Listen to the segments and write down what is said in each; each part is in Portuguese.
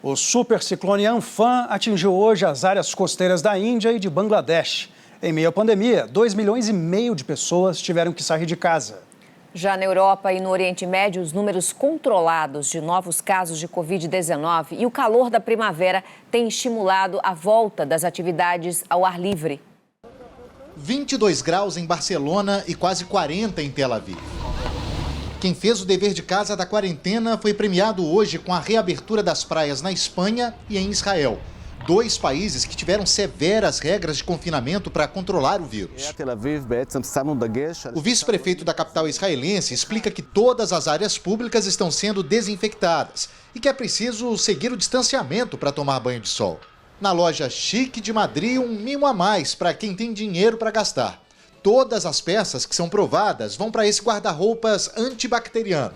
O superciclone Amphan atingiu hoje as áreas costeiras da Índia e de Bangladesh. Em meio à pandemia, 2,5 milhões de pessoas tiveram que sair de casa. Já na Europa e no Oriente Médio, os números controlados de novos casos de Covid-19 e o calor da primavera têm estimulado a volta das atividades ao ar livre. 22 graus em Barcelona e quase 40 em Tel Aviv. Quem fez o dever de casa da quarentena foi premiado hoje com a reabertura das praias na Espanha e em Israel. 2 países que tiveram severas regras de confinamento para controlar o vírus. O vice-prefeito da capital israelense explica que todas as áreas públicas estão sendo desinfectadas e que é preciso seguir o distanciamento para tomar banho de sol. Na loja Chique de Madrid, um mimo a mais para quem tem dinheiro para gastar. Todas as peças que são provadas vão para esse guarda-roupas antibacteriano.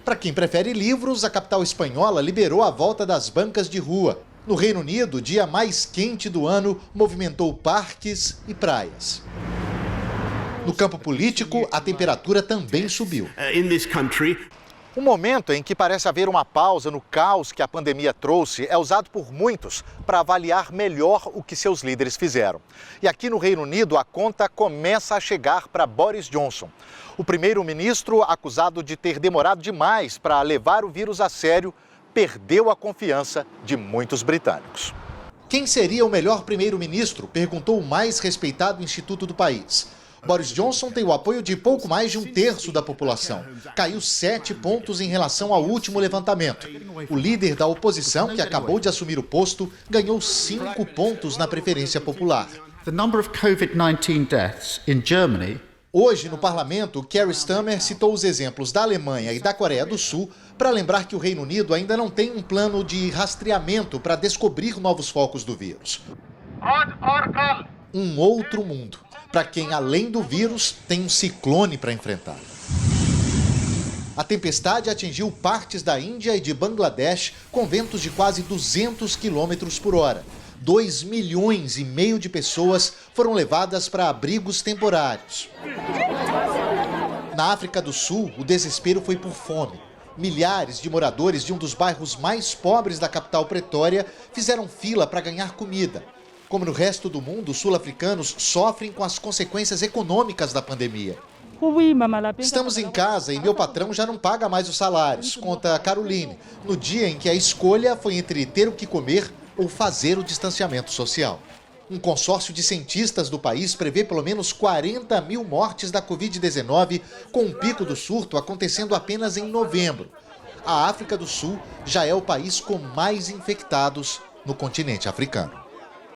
Para quem prefere livros, a capital espanhola liberou a volta das bancas de rua. No Reino Unido, o dia mais quente do ano movimentou parques e praias. No campo político, a temperatura também subiu. Um momento em que parece haver uma pausa no caos que a pandemia trouxe é usado por muitos para avaliar melhor o que seus líderes fizeram. E aqui no Reino Unido, a conta começa a chegar para Boris Johnson. O primeiro-ministro, acusado de ter demorado demais para levar o vírus a sério, perdeu a confiança de muitos britânicos. Quem seria o melhor primeiro-ministro? Perguntou o mais respeitado instituto do país. Boris Johnson tem o apoio de pouco mais de 1/3 da população. Caiu 7 pontos em relação ao último levantamento. O líder da oposição, que acabou de assumir o posto, ganhou 5 pontos na preferência popular. Hoje, no parlamento, Keir Starmer citou os exemplos da Alemanha e da Coreia do Sul para lembrar que o Reino Unido ainda não tem um plano de rastreamento para descobrir novos focos do vírus. Um outro mundo, para quem, além do vírus, tem um ciclone para enfrentar. A tempestade atingiu partes da Índia e de Bangladesh com ventos de quase 200 km por hora. 2,5 milhões de pessoas foram levadas para abrigos temporários. Na África do Sul, o desespero foi por fome. Milhares de moradores de um dos bairros mais pobres da capital Pretória fizeram fila para ganhar comida. Como no resto do mundo, os sul-africanos sofrem com as consequências econômicas da pandemia. Estamos em casa e meu patrão já não paga mais os salários, conta Caroline, no dia em que a escolha foi entre ter o que comer ou fazer o distanciamento social. Um consórcio de cientistas do país prevê pelo menos 40 mil mortes da Covid-19, com um pico do surto acontecendo apenas em novembro. A África do Sul já é o país com mais infectados no continente africano.